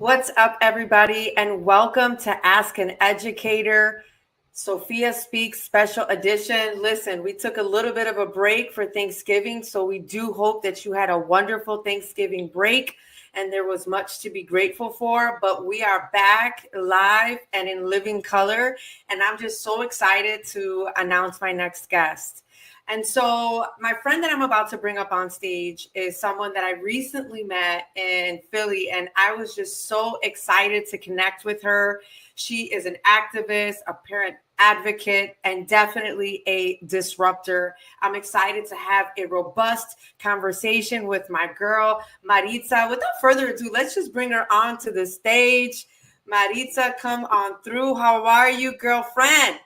What's up, everybody, and welcome to Ask an Educator, Sophia Speaks Special Edition. Listen, we took a little bit of a break for Thanksgiving, so we do hope that you had a wonderful Thanksgiving break and there was much to be grateful for. But we are back live and in living color, and I'm just so excited to announce my next guest. And so my friend that I'm about to bring up on stage is someone that I recently met in Philly, and I was just so excited to connect with her. She is an activist, a parent advocate, and definitely a disruptor. I'm excited to have a robust conversation with my girl, Maritza. Without further ado, let's just bring her on to the stage. Maritza, come on through. How are you, girlfriend?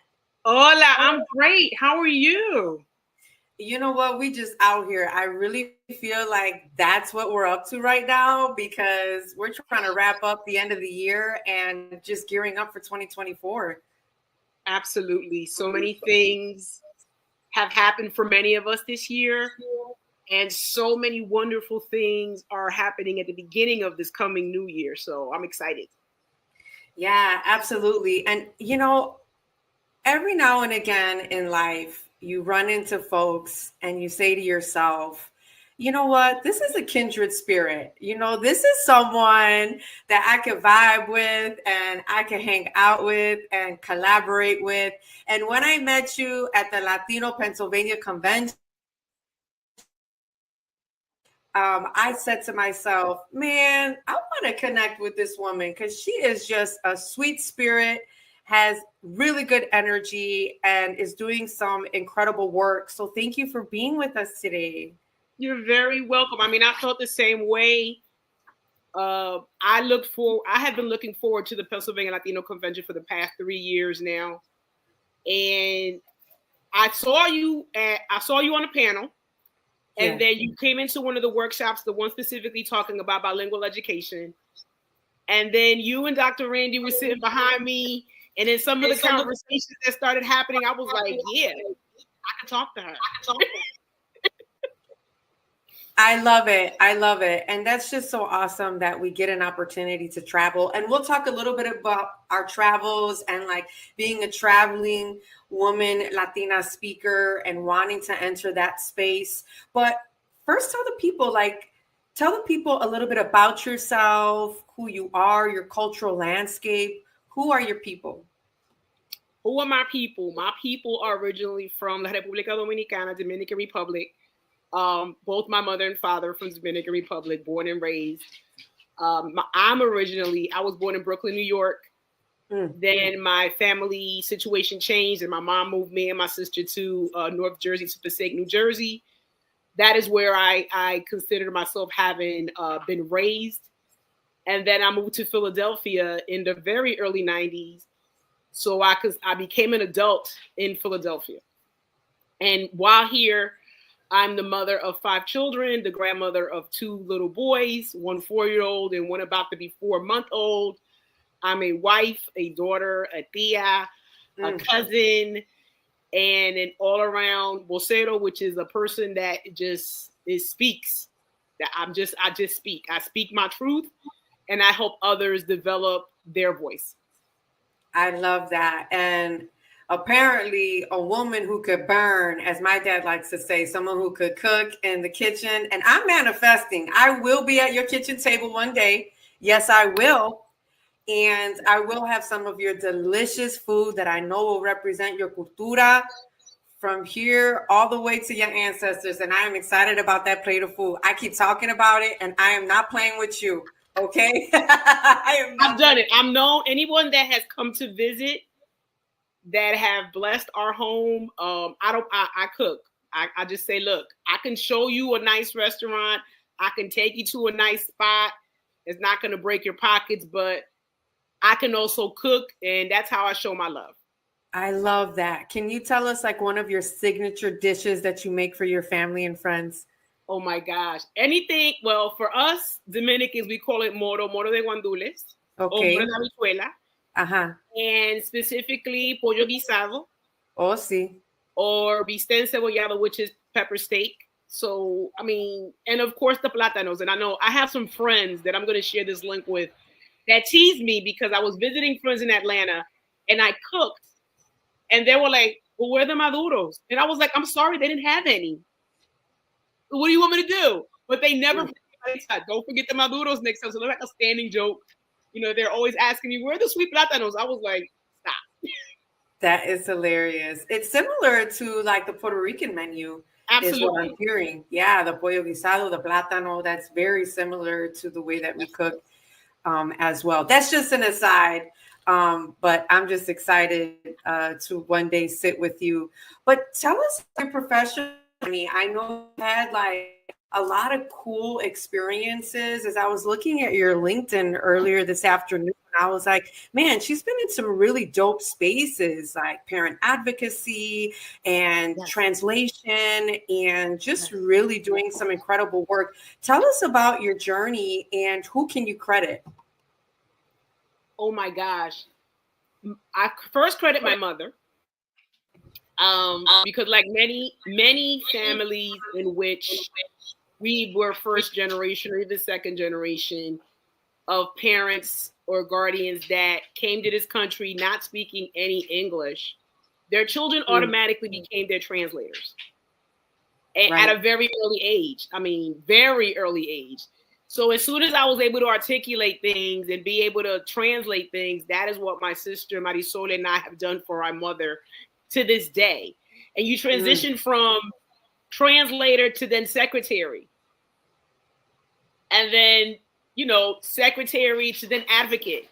Hola, I'm great. How are you? You know what? We just out here. I really feel like that's what we're up to right now because we're trying to wrap up the end of the year and just gearing up for 2024. Absolutely. So many things have happened for many of us this year, and so many wonderful things are happening at the beginning of this coming new year. So I'm excited. Yeah, absolutely. And, every now and again in life, you run into folks and you say to yourself, you know what? This is a kindred spirit. This is someone that I could vibe with and I can hang out with and collaborate with. And when I met you at the Latino Pennsylvania Convention, I said to myself, man, I want to connect with this woman because she is just a sweet spirit, has really good energy, and is doing some incredible work. So thank you for being with us today. You're very welcome. I mean, I felt the same way. I have been looking forward to the Pennsylvania Latino Convention for the past 3 years now. And I saw you on a panel. And then you came into one of the workshops, the one specifically talking about bilingual education. And then you and Dr. Randy were sitting behind me. And then some of the conversations that started happening, I was like, yeah, I can talk to her. I love it. I love it. And that's just so awesome that we get an opportunity to travel. And we'll talk a little bit about our travels and like being a traveling woman, Latina speaker and wanting to enter that space. But first, tell the people a little bit about yourself, who you are, your cultural landscape. Who are your people? Who are my people? My people are originally from La República Dominicana, Dominican Republic. Both my mother and father from Dominican Republic, born and raised. I was born in Brooklyn, New York. Then my family situation changed and my mom moved me and my sister to North Jersey, to Passaic, New Jersey. That is where I consider myself having been raised. And then I moved to Philadelphia in the very early 90s. So I became an adult in Philadelphia. And while here, I'm the mother of 5 children, the grandmother of 2 little boys, one 4-year-old and one about to be 4-month-old. I'm a wife, a daughter, a tia, a cousin, and an all-around vocero, which is a person that speaks. I just speak. I speak my truth, and I help others develop their voice. I love that. And apparently a woman who could burn, as my dad likes to say, someone who could cook in the kitchen. And I'm manifesting. I will be at your kitchen table one day. Yes, I will. And I will have some of your delicious food that I know will represent your cultura from here all the way to your ancestors. And I am excited about that plate of food. I keep talking about it, and I am not playing with you. Okay? I've done it. I'm known anyone that has come to visit that have blessed our home. I cook. I just say, look, I can show you a nice restaurant. I can take you to a nice spot. It's not going to break your pockets, but I can also cook. And that's how I show my love. I love that. Can you tell us like one of your signature dishes that you make for your family and friends? Oh my gosh. Anything. Well, for us Dominicans, we call it moro de guandules. Okay. Or moro de habichuela. Uh-huh. And specifically pollo guisado. Oh, sí. Or bistec cebollado, which is pepper steak. So, I mean, and of course the plátanos. And I know I have some friends that I'm going to share this link with that teased me because I was visiting friends in Atlanta and I cooked. And they were like, well, where are the maduros? And I was like, I'm sorry, they didn't have any. What do you want me to do? But they never, don't forget the maduros next time. So they're like a standing joke. You know, they're always asking me, where are the sweet plátanos? I was like, stop. That is hilarious. It's similar to like the Puerto Rican menu. Absolutely. Is what I'm hearing. Yeah, the pollo guisado, the plátano, that's very similar to the way that we cook as well. That's just an aside. But I'm just excited to one day sit with you. But tell us your profession. I mean, I know you had like a lot of cool experiences. As I was looking at your LinkedIn earlier this afternoon, I was like, man, she's been in some really dope spaces like parent advocacy and translation and just really doing some incredible work. Tell us about your journey and who can you credit? Oh my gosh. I first credit my mother. Because like many families in which we were first generation or even second generation of parents or guardians that came to this country not speaking any English, their children automatically became their translators at a very early age. I mean, very early age. So as soon as I was able to articulate things and be able to translate things, that is what my sister Marisol and I have done for our mother to this day. And you transition from translator to then secretary. And then, you know, secretary to then advocate.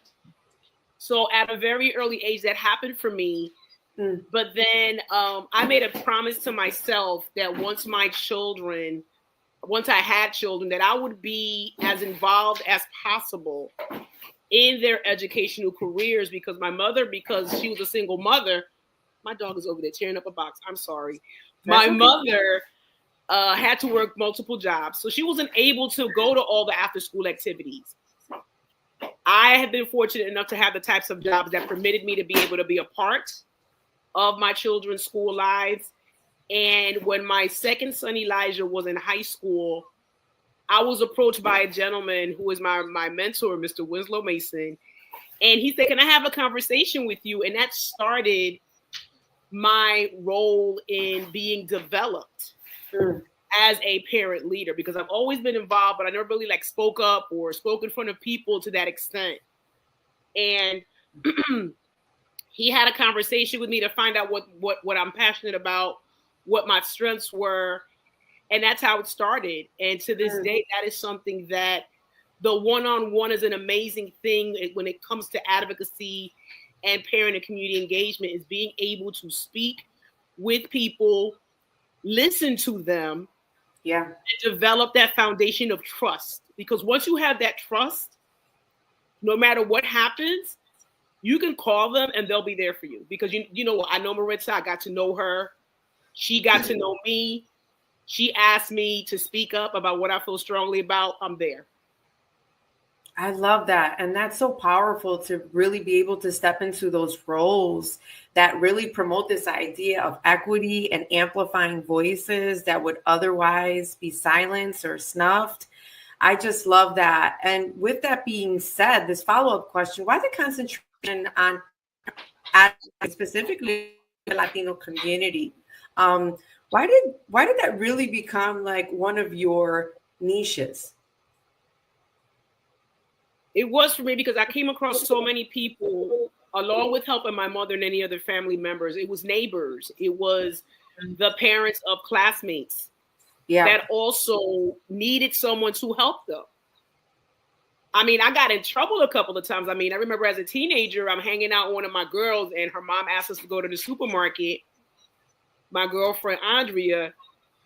So at a very early age, that happened for me. But then I made a promise to myself that once I had children, that I would be as involved as possible in their educational careers, because my mother, because she was a single mother, my dog is over there tearing up a box. I'm sorry. My mother had to work multiple jobs. So she wasn't able to go to all the after school activities. I have been fortunate enough to have the types of jobs that permitted me to be able to be a part of my children's school lives. And when my second son, Elijah, was in high school, I was approached by a gentleman who is my mentor, Mr. Winslow Mason. And he said, can I have a conversation with you? And that started my role in being developed as a parent leader, because I've always been involved, but I never really like spoke up or spoke in front of people to that extent. And he had a conversation with me to find out what I'm passionate about, what my strengths were. And that's how it started. And to this day, that is something that the one-on-one is an amazing thing when it comes to advocacy and parent and community engagement, is being able to speak with people, listen to them, and develop that foundation of trust. Because once you have that trust, no matter what happens, you can call them and they'll be there for you. Because you know what? I know Maritza, I got to know her. She got to know me. She asked me to speak up about what I feel strongly about. I'm there. I love that. And that's so powerful to really be able to step into those roles that really promote this idea of equity and amplifying voices that would otherwise be silenced or snuffed. I just love that. And with that being said, this follow-up question, why the concentration on specifically the Latino community? Why did that really become like one of your niches? It was for me because I came across so many people, along with helping my mother and any other family members. It was neighbors. It was the parents of classmates that also needed someone to help them. I mean, I got in trouble a couple of times. I mean, I remember as a teenager, I'm hanging out with one of my girls and her mom asked us to go to the supermarket. My girlfriend, Andrea,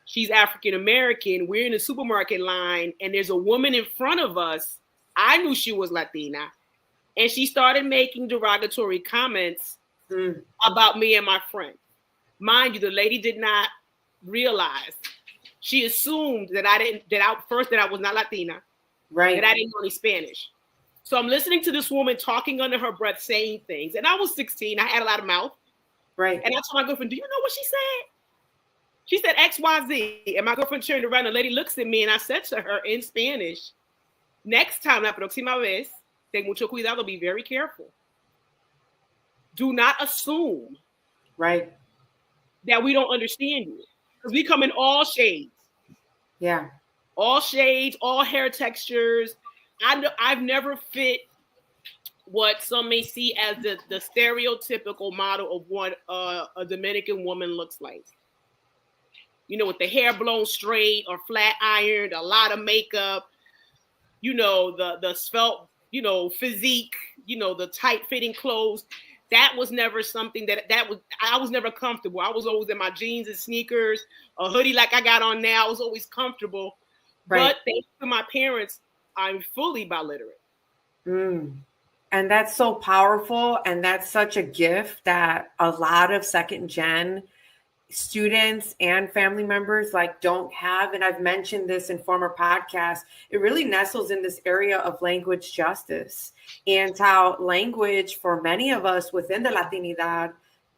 she's African-American. We're in the supermarket line and there's a woman in front of us. I knew she was Latina, and she started making derogatory comments about me and my friend. Mind you, the lady did not realize. She assumed that I was not Latina, that I didn't know any Spanish. So I'm listening to this woman talking under her breath, saying things, and I was 16. I had a lot of mouth, And I told my girlfriend, "Do you know what she said?" She said XYZ, and my girlfriend turned around. The lady looks at me, and I said to her in Spanish, "Next time, la próxima vez, Ten mucho cuidado. Be very careful. Do not assume Right. that we don't understand you, because we come in all shades. Yeah. All shades, all hair textures. I've never fit what some may see as the stereotypical model of what a Dominican woman looks like. You know, with the hair blown straight or flat ironed, a lot of makeup, you know, the svelte, you know, physique, you know, the tight fitting clothes. That was never something I was never comfortable. I was always in my jeans and sneakers, a hoodie like I got on now. I was always comfortable. Right. But thanks to my parents, I'm fully biliterate. And that's so powerful. And that's such a gift that a lot of second gen students and family members like don't have. And I've mentioned this in former podcasts. It really nestles in this area of language justice and how language for many of us within the Latinidad,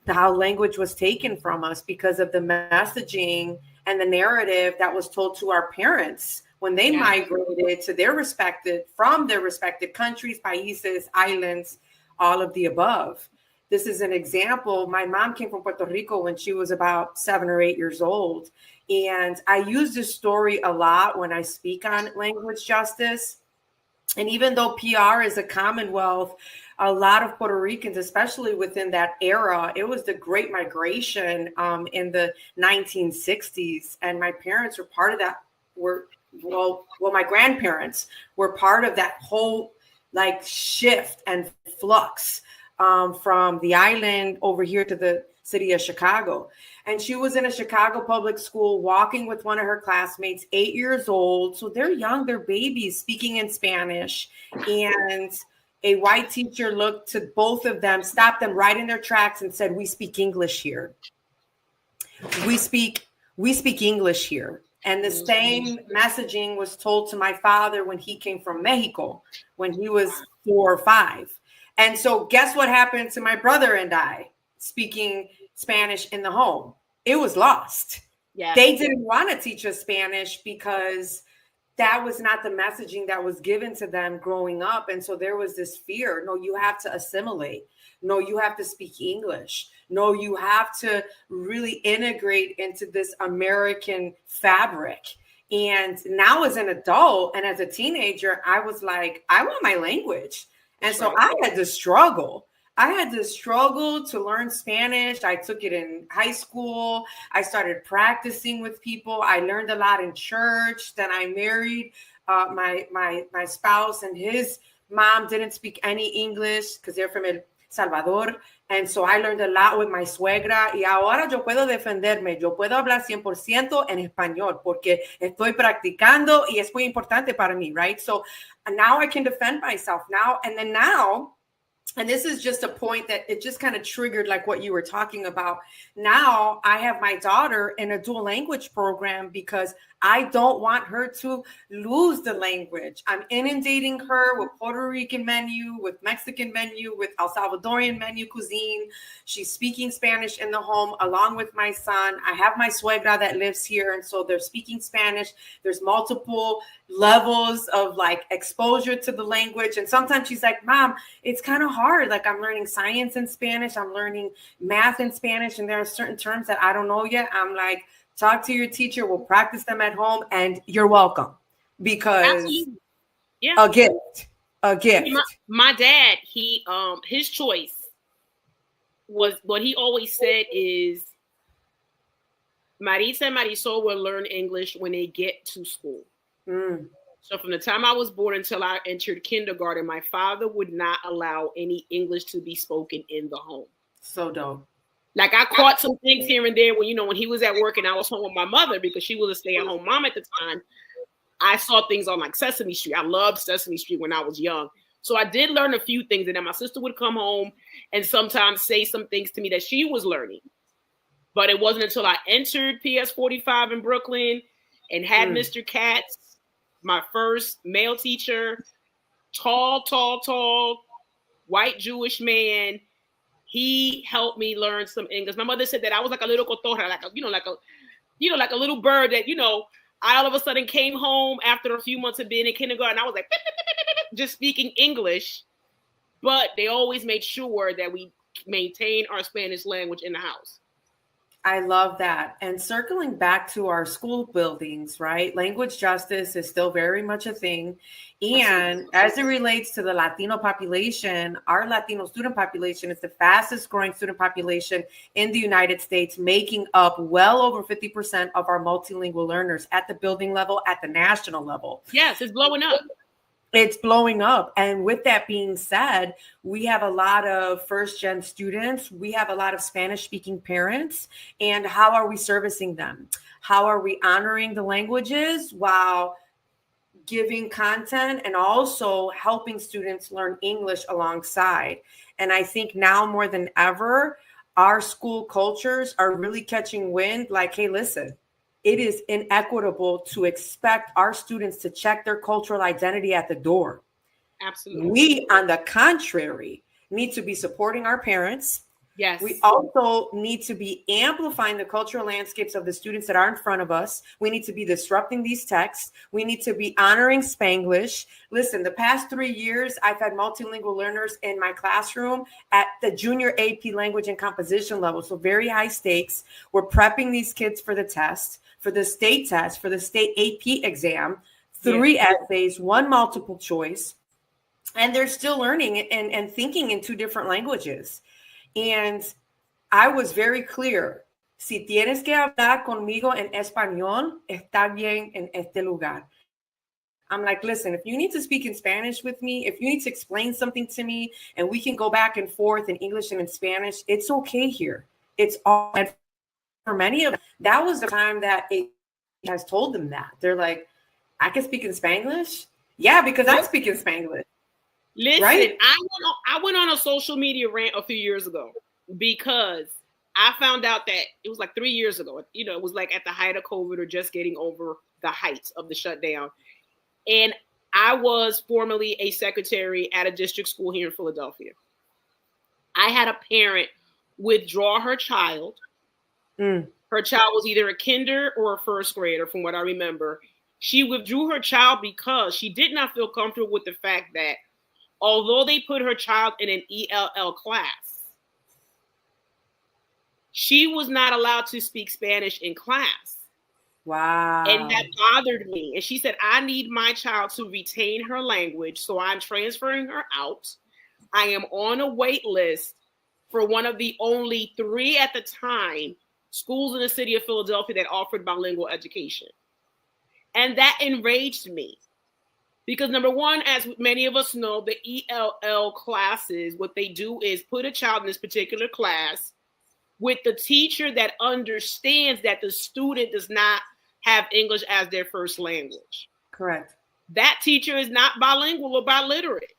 how language was taken from us because of the messaging and the narrative that was told to our parents when they migrated to their respective countries, países, islands, all of the above. This is an example. My mom came from Puerto Rico when she was about 7 or 8 years old. And I use this story a lot when I speak on language justice. And even though PR is a commonwealth, a lot of Puerto Ricans, especially within that era, it was the Great Migration in the 1960s. And my parents were part of that. My grandparents were part of that whole like shift and flux. From the island over here to the city of Chicago. And she was in a Chicago public school walking with one of her classmates, 8 years old. So they're young, they're babies speaking in Spanish. And a white teacher looked to both of them, stopped them right in their tracks and said, "We speak English here. We speak English here." And the same messaging was told to my father when he came from Mexico, when he was 4 or 5. And so guess what happened to my brother and I speaking Spanish in the home? It was lost. Yeah. They didn't want to teach us Spanish because that was not the messaging that was given to them growing up. And so there was this fear. No, you have to assimilate. No, you have to speak English. No, you have to really integrate into this American fabric. And now as an adult and as a teenager, I was like, I want my language. And so I had to struggle. I had to struggle to learn Spanish. I took it in high school. I started practicing with people. I learned a lot in church. Then I married my spouse, and his mom didn't speak any English because they're from El Salvador. And so I learned a lot with my suegra. Y ahora yo puedo defenderme. Yo puedo hablar 100% en español porque estoy practicando y es muy importante para mí, right? So now I can defend myself now. And this is just a point that it just kind of triggered like what you were talking about. Now I have my daughter in a dual language program because I don't want her to lose the language. I'm inundating her with Puerto Rican menu, with Mexican menu, with El Salvadorian menu cuisine. She's speaking Spanish in the home along with my son. I have my suegra that lives here. And so they're speaking Spanish. There's multiple levels of like exposure to the language. And sometimes she's like, "Mom, it's kind of hard. Like I'm learning science in Spanish. I'm learning math in Spanish. And there are certain terms that I don't know yet." I'm like, talk to your teacher. We'll practice them at home, and you're welcome. Because a gift. My dad, his choice was what he always said is Maritza and Marisol will learn English when they get to school. So from the time I was born until I entered kindergarten, my father would not allow any English to be spoken in the home. So dope. Like I caught some things here and there when he was at work and I was home with my mother because she was a stay-at-home mom at the time. I saw things on like Sesame Street. I loved Sesame Street when I was young. So I did learn a few things, and then my sister would come home and sometimes say some things to me that she was learning. But it wasn't until I entered PS 45 in Brooklyn and had Mr. Katz, my first male teacher, tall, white Jewish man. He helped me learn some English. My mother said that I was like a little cotorra, like a little bird that, I all of a sudden came home after a few months of being in kindergarten. I was like, beep, beep, beep, beep, beep. just speaking English, but they always made sure that we maintain our Spanish language in the house. I love that. And circling back to our school buildings, right? Language justice is still very much a thing. And as it relates to the Latino population, our Latino student population is the fastest growing student population in the United States, making up well over 50% of our multilingual learners at the building level, at the national level. Yes, it's blowing up. It's blowing up. And with that being said, we have a lot of first-gen students. We have a lot of Spanish-speaking parents. And how are we servicing them? How are we honoring the languages while giving content and also helping students learn English alongside? And I think now more than ever, our school cultures are really catching wind like, hey, listen, it is inequitable to expect our students to check their cultural identity at the door. Absolutely. We, on the contrary, need to be supporting our parents. Yes. We also need to be amplifying the cultural landscapes of the students that are in front of us. We need to be disrupting these texts. We need to be honoring Spanglish. Listen, the past 3 years, I've had multilingual learners in my classroom at the junior AP language and composition level. So very high stakes. We're prepping these kids for the test, for the state test, for the state AP exam, 3 essays, 1 multiple choice. And they're still learning and thinking in 2 different languages. And I was very clear. Si tienes que hablar conmigo en español, está bien en este lugar. I'm like, listen, if you need to speak in Spanish with me, if you need to explain something to me, and we can go back and forth in English and in Spanish, it's okay here. It's all. And for many of them, that was the time that it has told them that. They're like, I can speak in Spanglish? Yeah, because I speak in Spanglish. Listen, right? I went on a social media rant a few years ago because I found out that it was like 3 years ago. You know, it was like at the height of COVID or just getting over the heights of the shutdown. And I was formerly a secretary at a district school here in Philadelphia. I had a parent withdraw her child. Her child was either a kinder or a first grader, from what I remember. She withdrew her child because she did not feel comfortable with the fact that although they put her child in an ELL class, she was not allowed to speak Spanish in class. Wow. And that bothered me. And she said, I need my child to retain her language, so I'm transferring her out. I am on a wait list for one of the only 3 at the time schools in the city of Philadelphia that offered bilingual education. And that enraged me. Because number one, as many of us know, the ELL classes, what they do is put a child in this particular class with the teacher that understands that the student does not have English as their first language. Correct. That teacher is not bilingual or biliterate.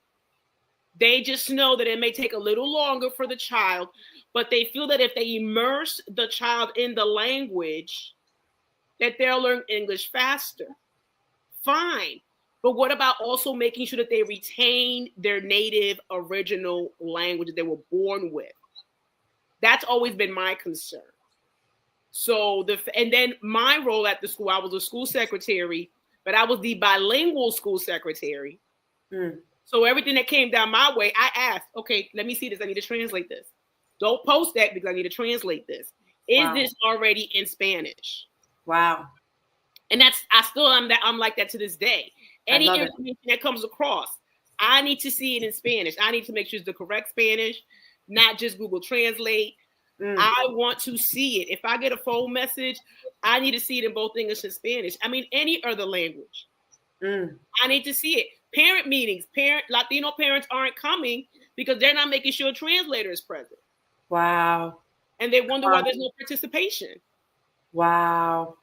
They just know that it may take a little longer for the child, but they feel that if they immerse the child in the language, that they'll learn English faster. Fine. But what about also making sure that they retain their native original language that they were born with? That's always been my concern. So and then my role at the school, I was a school secretary, but I was the bilingual school secretary. So everything that came down my way, I asked, okay, let me see this. I need to translate this. Don't post that because I need to translate this. Is this already in Spanish? Wow. And I'm like that to this day. Any information that comes across, I need to see it in Spanish. I need to make sure it's the correct Spanish, not just Google Translate. I want to see it. If I get a phone message, I need to see it in both English and Spanish. I mean, any other language. I need to see it. Parent meetings, Latino parents aren't coming because they're not making sure a translator is present. Wow. And they wonder why there's no participation. Wow.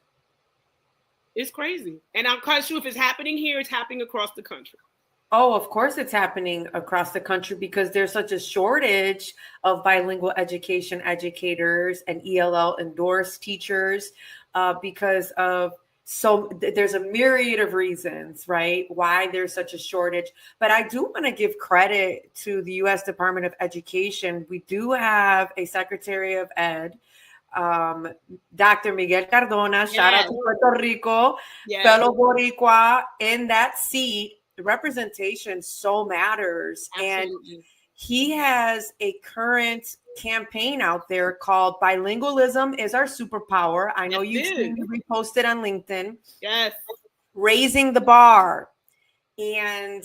It's crazy. And I'm quite sure if it's happening here, it's happening across the country. Oh, of course it's happening across the country because there's such a shortage of bilingual education educators and ELL endorsed teachers because of there's a myriad of reasons, right, why there's such a shortage. But I do want to give credit to the U.S. Department of Education. We do have a Secretary of Ed, Dr. Miguel Cardona, shout out to Puerto Rico, fellow Boricua in that seat, representation so matters. Absolutely. And he has a current campaign out there called Bilingualism is Our Superpower. I know you've seen me reposted on LinkedIn. Yes. Raising the bar. And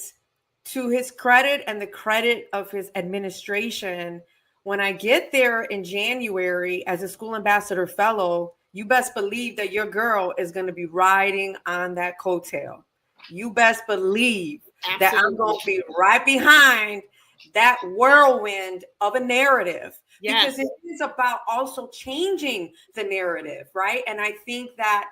to his credit and the credit of his administration, when I get there in January as a school ambassador fellow, you best believe that your girl is going to be riding on that coattail. You best believe that I'm going to be right behind that whirlwind of a narrative. Because it is about also changing the narrative, right? And I think that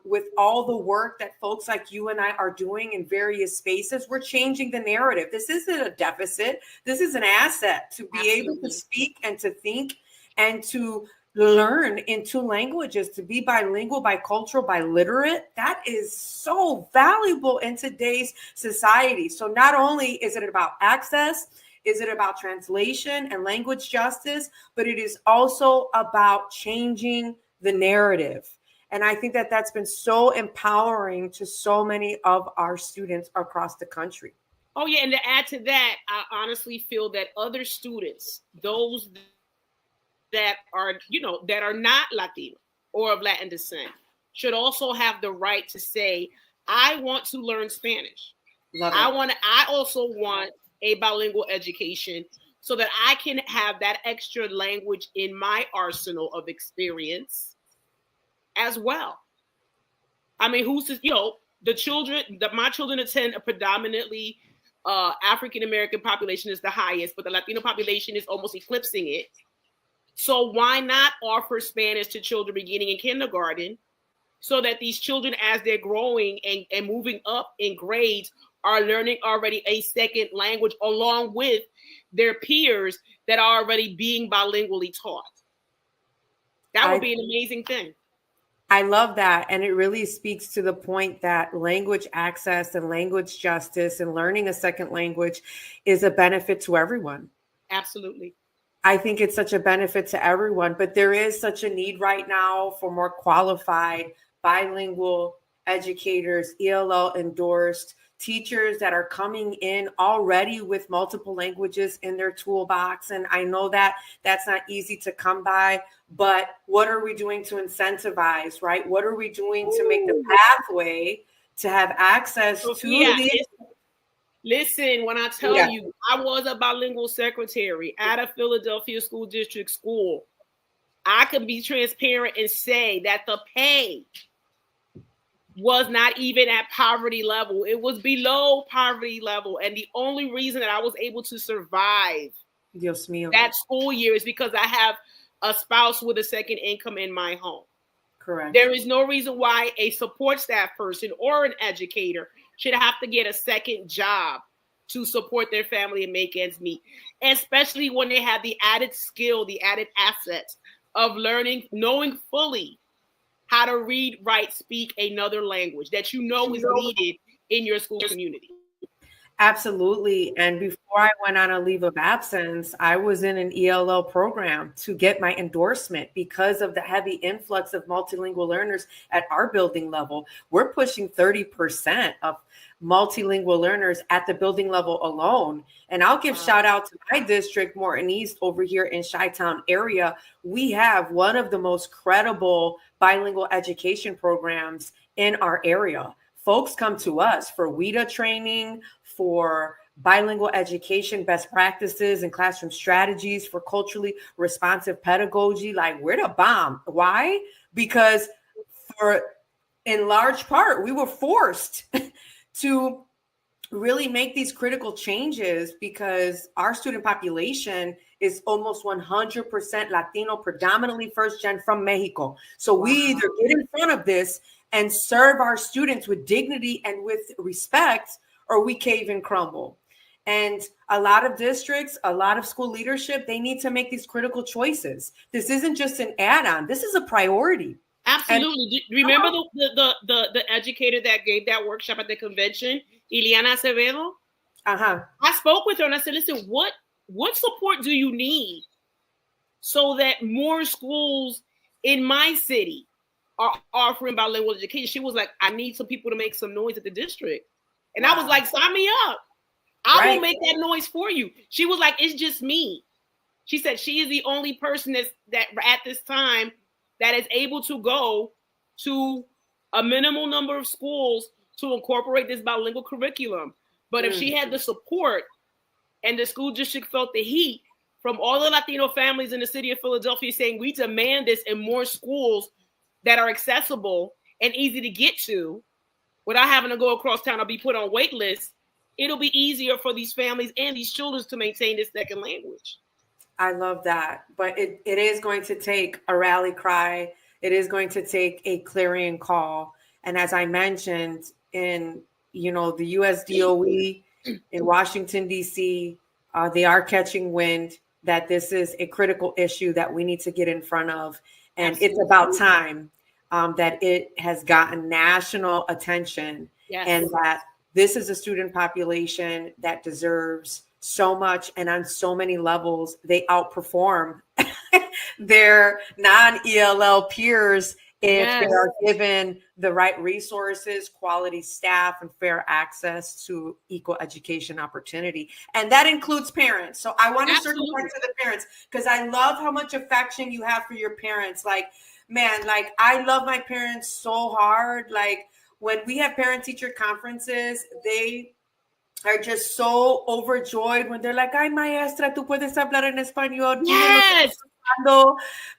with all the work that folks like you and I are doing in various spaces, we're changing the narrative. This isn't a deficit. This is an asset to be able to speak and to think and to learn in two languages, to be bilingual, bicultural, biliterate. That is so valuable in today's society. So not only is it about access, is it about translation and language justice, but it is also about changing the narrative. And I think that that's been so empowering to so many of our students across the country. Oh, yeah. And to add to that, I honestly feel that other students, those that are, that are not Latino or of Latin descent, should also have the right to say, I want to learn Spanish. I also want a bilingual education so that I can have that extra language in my arsenal of experience as well. I mean, my children attend a predominantly African-American population is the highest, but the Latino population is almost eclipsing it. So why not offer Spanish to children beginning in kindergarten so that these children, as they're growing and moving up in grades, are learning already a second language along with their peers that are already being bilingually taught? That would be an amazing thing. I love that. And it really speaks to the point that language access and language justice and learning a second language is a benefit to everyone. Absolutely. I think it's such a benefit to everyone, but there is such a need right now for more qualified bilingual educators, ELL endorsed teachers that are coming in already with multiple languages in their toolbox. And I know that that's not easy to come by, but what are we doing to incentivize, right? What are we doing to make the pathway to have access to these? Listen, when I tell you, I was a bilingual secretary at a Philadelphia school district school. I can be transparent and say that the pay was not even at poverty level. It was below poverty level. And the only reason that I was able to survive Dios mío. that school year is because I have a spouse with a second income in my home. Correct. There is no reason why a support staff person or an educator should have to get a second job to support their family and make ends meet, especially when they have the added skill, the added assets of learning, knowing fully how to read, write, speak another language that is needed in your school community. Absolutely. And before I went on a leave of absence, I was in an ELL program to get my endorsement because of the heavy influx of multilingual learners at our building level. We're pushing 30% of multilingual learners at the building level alone. And I'll give shout out to my district, Morton East, over here in Chi-Town area. We have one of the most credible bilingual education programs in our area. Folks come to us for WIDA training, for bilingual education, best practices and classroom strategies, for culturally responsive pedagogy. Like, we're the bomb. Why? Because in large part, we were forced to really make these critical changes because our student population is almost 100% Latino, predominantly first gen from Mexico. So we either get in front of this and serve our students with dignity and with respect, or we cave and crumble. And a lot of districts, a lot of school leadership, they need to make these critical choices. This isn't just an add-on. This is a priority. Absolutely. Do you remember the educator that gave that workshop at the convention, Ileana Acevedo? I spoke with her and I said, listen, what support do you need so that more schools in my city are offering bilingual education? She was like, I need some people to make some noise at the district. And I was like, sign me up. I will make that noise for you. She was like, it's just me. She said she is the only person that at this time that is able to go to a minimal number of schools to incorporate this bilingual curriculum. But if she had the support and the school district felt the heat from all the Latino families in the city of Philadelphia saying we demand this in more schools that are accessible and easy to get to without having to go across town or be put on wait lists, it'll be easier for these families and these children to maintain this second language. I love that. But it is going to take a rally cry. It is going to take a clarion call. And as I mentioned, in the US DOE in Washington, D.C., they are catching wind that this is a critical issue that we need to get in front of. And It's about time that it has gotten national attention. Yes. And that this is a student population that deserves so much, and on so many levels, they outperform their non-ELL peers if they are given the right resources, quality staff, and fair access to equal education opportunity. And that includes parents. So I want to circle back to the parents, because I love how much affection you have for your parents. Like, man, like I love my parents so hard. Like when we have parent-teacher conferences, they are just so overjoyed when they're like, ay, maestra, tú puedes hablar en español. Yes.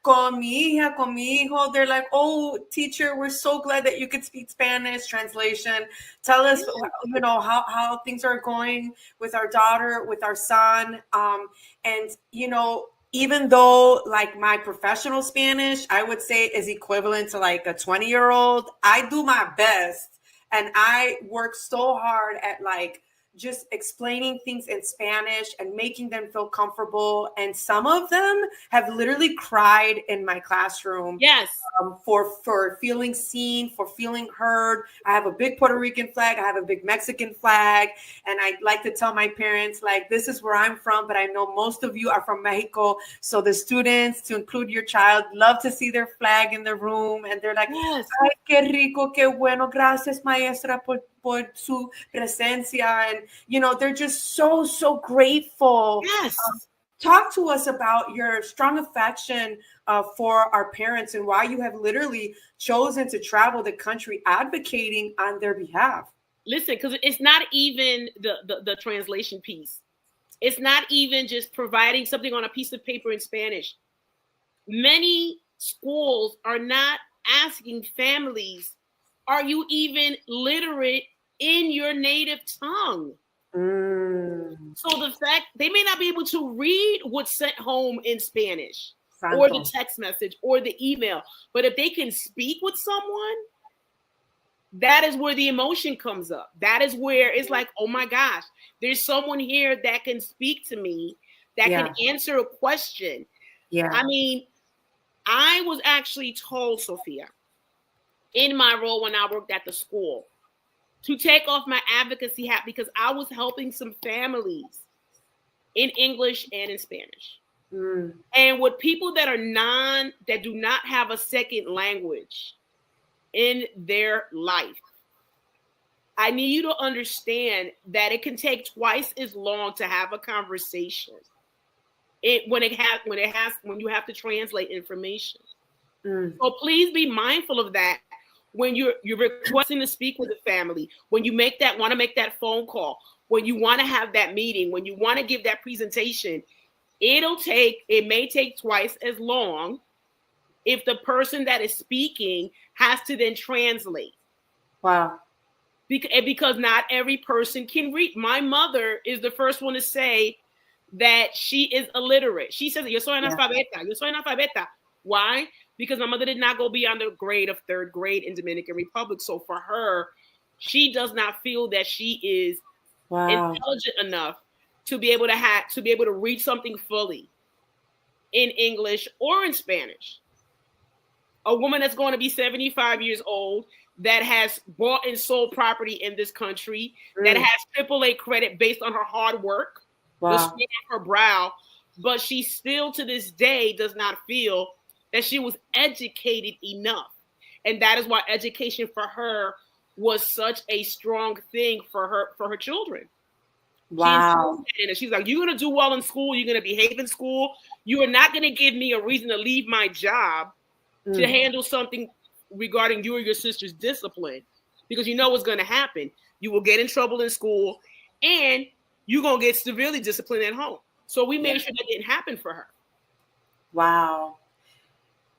Con mi hija, con mi hijo. They're like, oh, teacher, we're so glad that you could speak Spanish. Translation. Tell us, how things are going with our daughter, with our son. And, even though like my professional Spanish, I would say is equivalent to like a 20-year-old, I do my best. And I work so hard at like, just explaining things in Spanish and making them feel comfortable. And some of them have literally cried in my classroom. Yes. For feeling seen, for feeling heard. I have a big Puerto Rican flag. I have a big Mexican flag. And I like to tell my parents, like, this is where I'm from, but I know most of you are from Mexico. So the students, to include your child, love to see their flag in the room. And they're like, yes. Ay, qué rico, qué bueno. Gracias, maestra, por su presencia. And they're just so grateful. Yes. Talk to us about your strong affection for our parents and why you have literally chosen to travel the country advocating on their behalf. Listen, because it's not even the translation piece. It's not even just providing something on a piece of paper in Spanish. Many schools are not asking families, are you even literate in your native tongue? So the fact they may not be able to read what's sent home in Spanish or the text message or the email, but if they can speak with someone, that is where the emotion comes up. That is where it's like, oh my gosh, there's someone here that can speak to me, that can answer a question. Yeah. I mean, I was actually told, Sophia, in my role when I worked at the school, to take off my advocacy hat because I was helping some families in English and in Spanish. And with people that do not have a second language in their life, I need you to understand that it can take twice as long to have a conversation when you have to translate information. So please be mindful of that. When you're requesting to speak with a family, when you want to make that phone call, when you want to have that meeting, when you want to give that presentation, it may take twice as long if the person that is speaking has to then translate. Wow. Because not every person can read. My mother is the first one to say that she is illiterate. She says, yo soy analfabeta. Why? Because my mother did not go beyond the grade of third grade in Dominican Republic. So for her, she does not feel that she is intelligent enough to be able to read something fully in English or in Spanish. A woman that's going to be 75 years old, that has bought and sold property in this country, that has AAA credit based on her hard work, the sweat on her brow, but she still to this day does not feel that she was educated enough. And that is why education for her was such a strong thing for her children. Wow. She's like, you're going to do well in school. You're going to behave in school. You are not going to give me a reason to leave my job to handle something regarding you or your sister's discipline, because you know what's going to happen. You will get in trouble in school and you're going to get severely disciplined at home. So we made sure that didn't happen for her. Wow.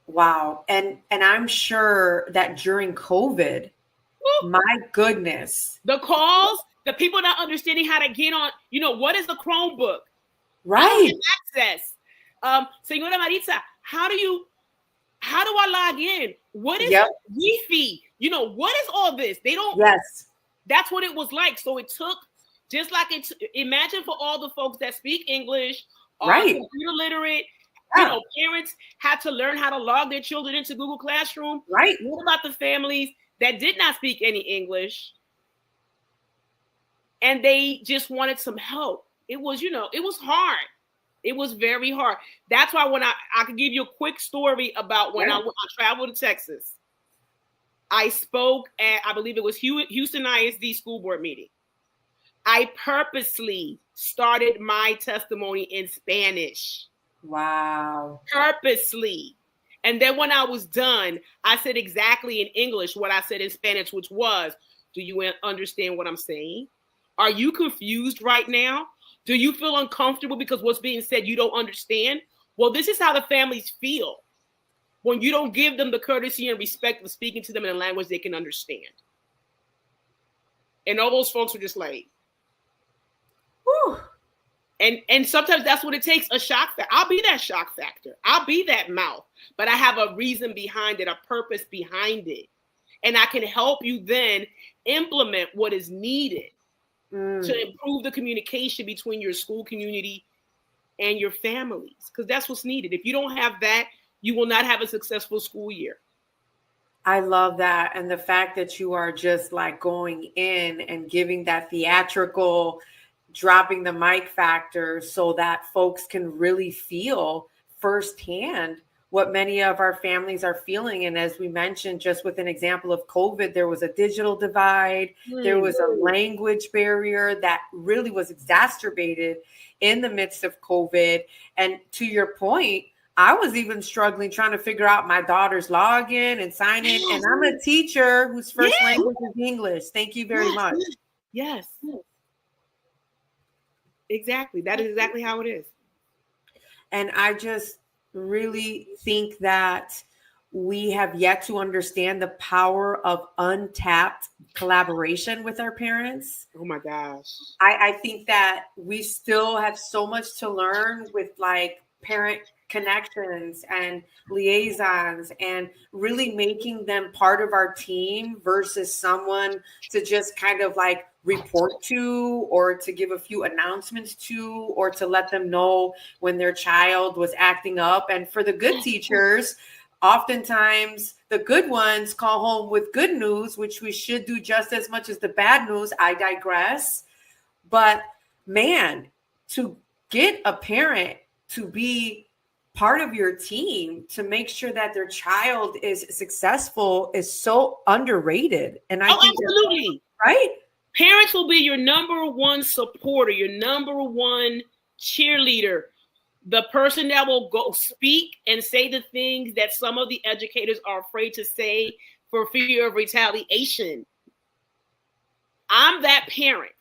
Wow. And I'm sure that during COVID, my goodness. The calls, the people not understanding how to get on, what is a Chromebook? Right. Access. Señora Maritza, how do I log in? What is Wi-Fi? What is all this? They don't. Yes. That's what it was like. So it took, just like imagine for all the folks that speak English, right, computer literate, parents had to learn how to log their children into Google Classroom. Right. What about the families that did not speak any English and they just wanted some help? It was, it was hard. It was very hard. That's why when I could give you a quick story about when I traveled to Texas. I spoke at, I believe it was Houston ISD school board meeting. I purposely started my testimony in Spanish. Wow. Purposely. And then when I was done, I said exactly in English what I said in Spanish, which was, do you understand what I'm saying? Are you confused right now? Do you feel uncomfortable because what's being said you don't understand? Well, this is how the families feel when you don't give them the courtesy and respect of speaking to them in a language they can understand. And all those folks are just like, whew. And sometimes that's what it takes, a shock factor. I'll be that shock factor. I'll be that mouth. But I have a reason behind it, a purpose behind it. And I can help you then implement what is needed to improve the communication between your school community and your families. Because that's what's needed. If you don't have that, you will not have a successful school year. I love that. And the fact that you are just like going in and giving that theatrical, dropping the mic factor so that folks can really feel firsthand what many of our families are feeling. And as we mentioned, just with an example of COVID, there was a digital divide. There was a language barrier that really was exacerbated in the midst of COVID. And to your point, I was even struggling trying to figure out my daughter's login and sign in. And I'm a teacher whose first language is English. Thank you very much. Yes. Exactly. That is exactly how it is. And I just really think that we have yet to understand the power of untapped collaboration with our parents. Oh my gosh. I think that we still have so much to learn with like parent connections and liaisons and really making them part of our team versus someone to just kind of like report to or to give a few announcements to or to let them know when their child was acting up. And for the good teachers, oftentimes the good ones call home with good news, which we should do just as much as the bad news. I digress. But man, to get a parent to be part of your team to make sure that their child is successful is so underrated. And I think absolutely right. Parents will be your number one supporter, your number one cheerleader, the person that will go speak and say the things that some of the educators are afraid to say for fear of retaliation. I'm that parent,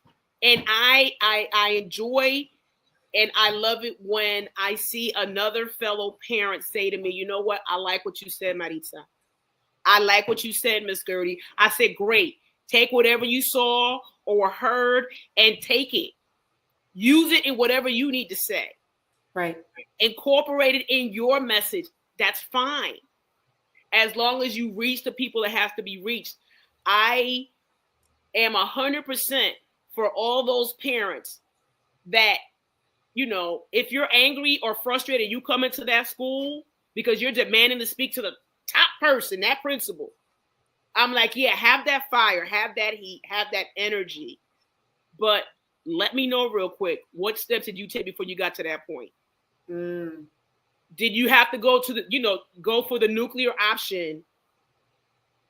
and I enjoy and I love it when I see another fellow parent say to me, you know what? I like what you said, Maritza. I like what you said, Miss Guridy. I said, great. Take whatever you saw or heard and take it. Use it in whatever you need to say. Right. Incorporate it in your message. That's fine. As long as you reach the people that have to be reached. I am 100% for all those parents that, you know, if you're angry or frustrated, you come into that school because you're demanding to speak to the top person, that principal. I'm like, yeah, have that fire, have that heat, have that energy. But let me know real quick, what steps did you take before you got to that point? Did you have to go to the, go for the nuclear option?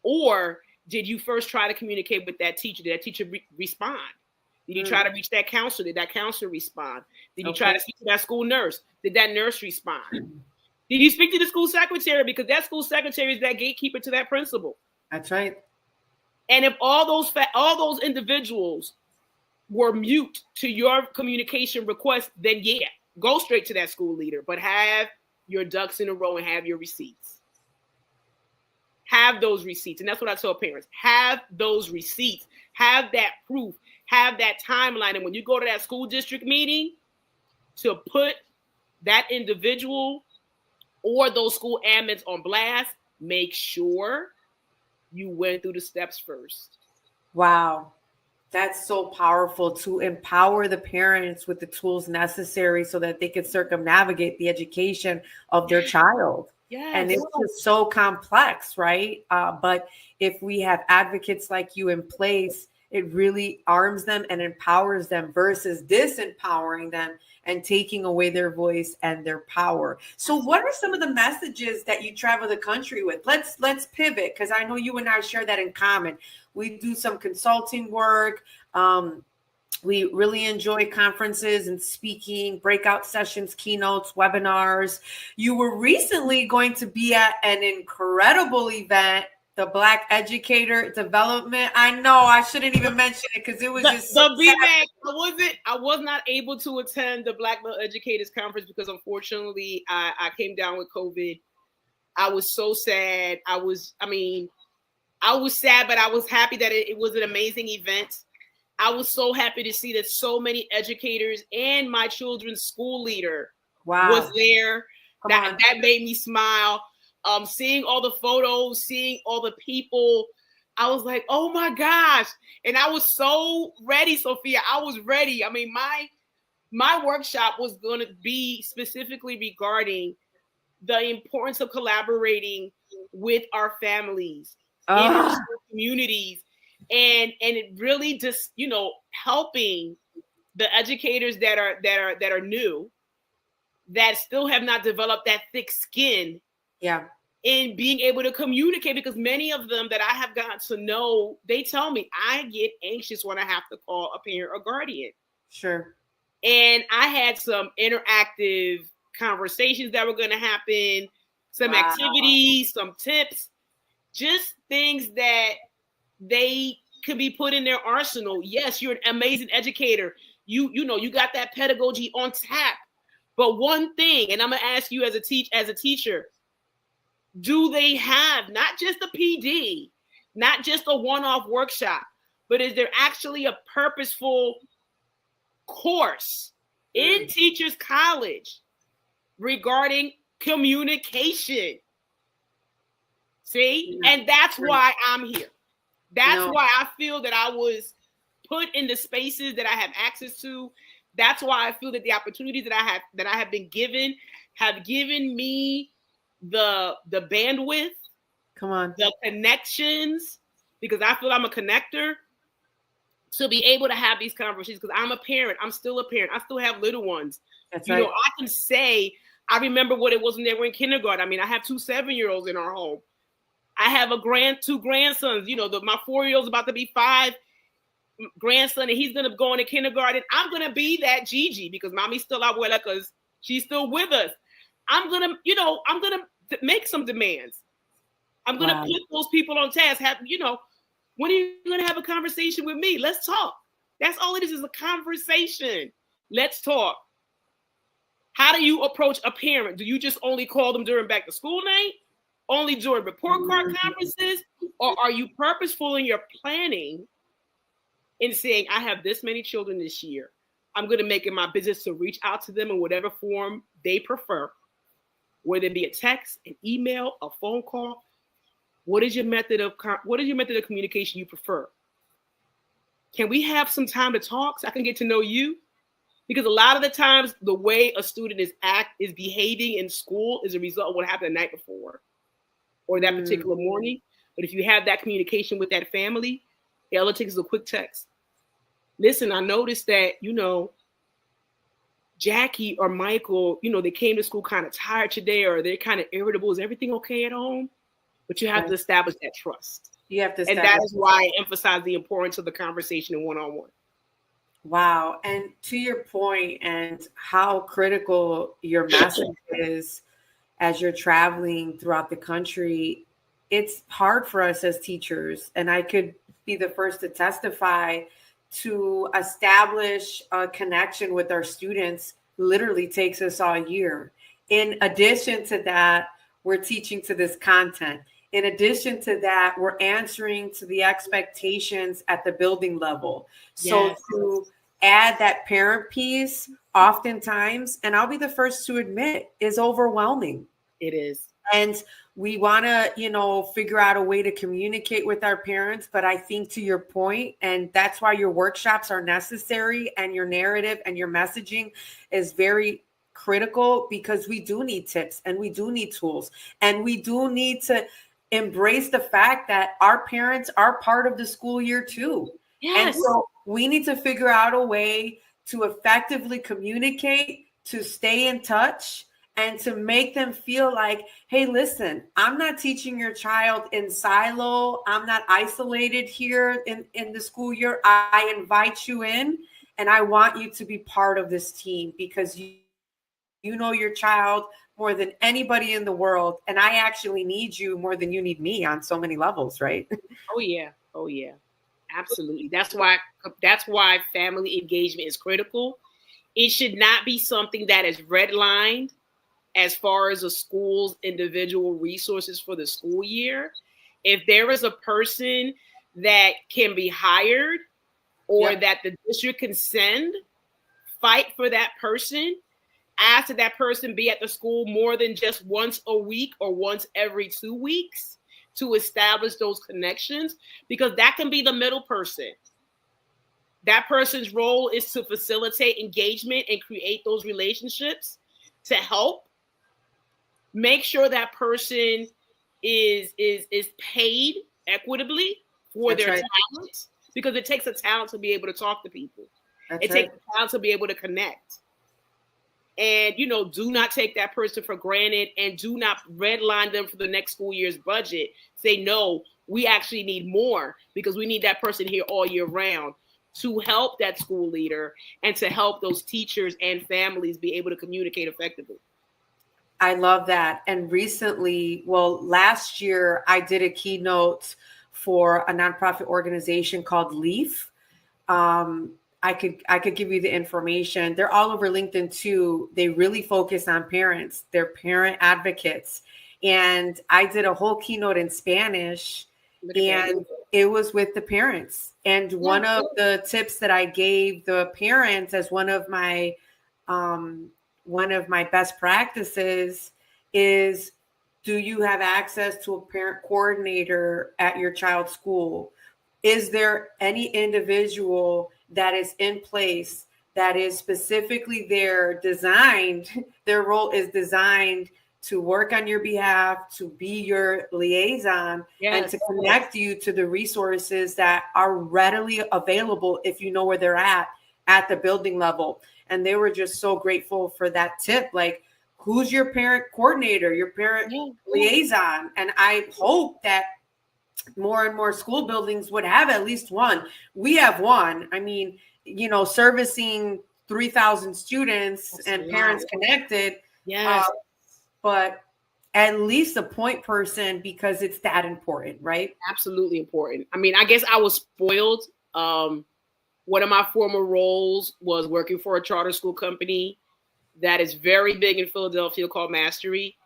Or did you first try to communicate with that teacher? Did that teacher respond? Did you try to reach that counselor? Did that counselor respond? Did you try to speak to that school nurse? Did that nurse respond? Did you speak to the school secretary? Because that school secretary is that gatekeeper to that principal. That's right. And if all those individuals were mute to your communication request, then yeah, go straight to that school leader. But have your ducks in a row and have your receipts. Have those receipts. And that's what I tell parents. Have those receipts. Have that proof. Have that timeline. And when you go to that school district meeting, to put that individual or those school admins on blast, make sure you went through the steps first. Wow. That's so powerful, to empower the parents with the tools necessary so that they can circumnavigate the education of their child. Yes. And it's just so complex, right? But if we have advocates like you in place, it really arms them and empowers them versus disempowering them and taking away their voice and their power. So what are some of the messages that you travel the country with? Let's pivot, because I know you and I share that in common. We do some consulting work. We really enjoy conferences and speaking, breakout sessions, keynotes, webinars. You were recently going to be at an incredible event, the Black Educator Development. I know I shouldn't even mention it because it was just the BMAC. I was not able to attend the Black Male Educators Conference because unfortunately I came down with COVID. I was so sad. I was sad, but I was happy that it was an amazing event. I was so happy to see that so many educators and my children's school leader was there. That made me smile. Seeing all the photos, seeing all the people, I was like, oh my gosh. And I was so ready, Sophia. I was ready. I mean, my workshop was going to be specifically regarding the importance of collaborating with our families in our communities. And it really just, helping the educators that are new, that still have not developed that thick skin. Yeah. In being able to communicate, because many of them that I have gotten to know, they tell me I get anxious when I have to call a parent or guardian. Sure. And I had some interactive conversations that were going to happen, some activities, some tips, just things that they could be put in their arsenal. Yes, you're an amazing educator. You got that pedagogy on tap. But one thing, and I'm going to ask you as a teacher, do they have not just a PD, not just a one-off workshop, but is there actually a purposeful course in Teachers College regarding communication? See? And that's why I'm here. That's why I feel that I was put in the spaces that I have access to. That's why I feel that the opportunities that I have been given have given me the bandwidth, the connections, because I feel I'm a connector, to be able to have these conversations, because I'm a parent. I'm still a parent. I still have little ones. That's right. I can say, I remember what it was when they were in kindergarten. I mean, I have 2 7-year-olds in our home. I have 2 grandsons. My 4-year-old's about to be 5 grandson, and he's going to go into kindergarten. I'm going to be that Gigi, because mommy's still abuela, because she's still with us. I'm going to make some demands. I'm going to put those people on task. When are you going to have a conversation with me? Let's talk. That's all it is a conversation. Let's talk. How do you approach a parent? Do you just only call them during back to school night? Only during report card conferences? Or are you purposeful in your planning in saying, I have this many children this year. I'm going to make it my business to reach out to them in whatever form they prefer, whether it be a text, an email, a phone call. What is your method of communication you prefer? Can we have some time to talk so I can get to know you? Because a lot of the times, the way a student is behaving in school is a result of what happened the night before or that particular morning. But if you have that communication with that family, all it takes is a quick text. Listen, I noticed that, Jackie or Michael, they came to school kind of tired today, or they're kind of irritable. Is everything okay at home? But you have to establish that trust. You have to And that is why I emphasize the importance of the conversation in one-on-one. Wow. And to your point, and how critical your message is as you're traveling throughout the country, it's hard for us as teachers. And I could be the first to testify, to establish a connection with our students literally takes us all year. In addition to that, we're teaching to this content. In addition to that, we're answering to the expectations at the building level. So Yes. to add that parent piece, oftentimes, and I'll be the first to admit, is overwhelming. It is. And we want to, figure out a way to communicate with our parents. But I think, to your point, and that's why your workshops are necessary, and your narrative and your messaging is very critical, because we do need tips, and we do need tools, and we do need to embrace the fact that our parents are part of the school year too. Yes. And so we need to figure out a way to effectively communicate, to stay in touch, and to make them feel like, hey, listen, I'm not teaching your child in silo. I'm not isolated here in the school year. I invite you in, and I want you to be part of this team, because you know your child more than anybody in the world. And I actually need you more than you need me on so many levels, right? Oh, yeah. Oh, yeah. Absolutely. That's why family engagement is critical. It should not be something that is redlined as far as a school's individual resources for the school year. If there is a person that can be hired, or that the district can send, fight for that person. Ask that person be at the school more than just once a week or once every 2 weeks to establish those connections, because that can be the middle person. That person's role is to facilitate engagement and create those relationships, to help make sure that person is paid equitably for their talents, because it takes a talent to be able to talk to people. It takes a talent to be able to connect. And, do not take that person for granted, and do not redline them for the next school year's budget. Say, no, we actually need more, because we need that person here all year round to help that school leader and to help those teachers and families be able to communicate effectively. I love that. And recently, last year, I did a keynote for a nonprofit organization called LEAF. I could give you the information. They're all over LinkedIn too. They really focus on parents. They're parent advocates. And I did a whole keynote in Spanish, and it was with the parents. And one of the tips that I gave the parents as one of my best practices is, do you have access to a parent coordinator at your child's school? Is there any individual that is in place that is specifically their role is designed to work on your behalf, to be your liaison, and to connect you to the resources that are readily available if you know where they're at the building level? And they were just so grateful for that tip. Like, who's your parent coordinator, your parent liaison? And I hope that more and more school buildings would have at least one. We have one. I mean, servicing 3,000 students and parents connected. Yes. But at least a point person, because it's that important, right? Absolutely important. I mean, I guess I was spoiled. One of my former roles was working for a charter school company that is very big in Philadelphia called Mastery.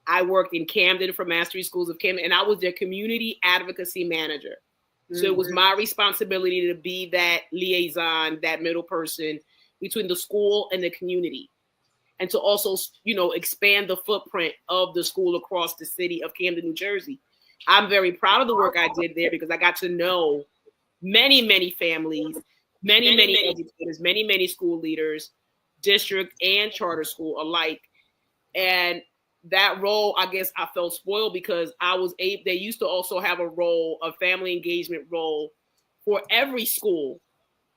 I worked in Camden for Mastery Schools of Camden, and I was their community advocacy manager. Mm-hmm. So it was my responsibility to be that liaison, that middle person between the school and the community, and to also, expand the footprint of the school across the city of Camden, New Jersey. I'm very proud of the work I did there, because I got to know many, many families, many educators, many school leaders, district and charter school alike. And that role, I guess I felt spoiled, because they used to also have a family engagement role for every school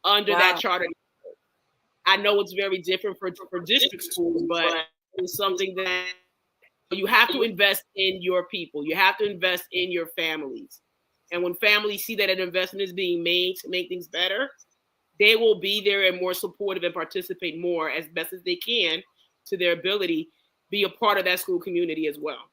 under that charter. I know it's very different for district schools, but it's something that you have to invest in your people. You have to invest in your families. And when families see that an investment is being made to make things better, they will be there and more supportive and participate more as best as they can to their ability, be a part of that school community as well.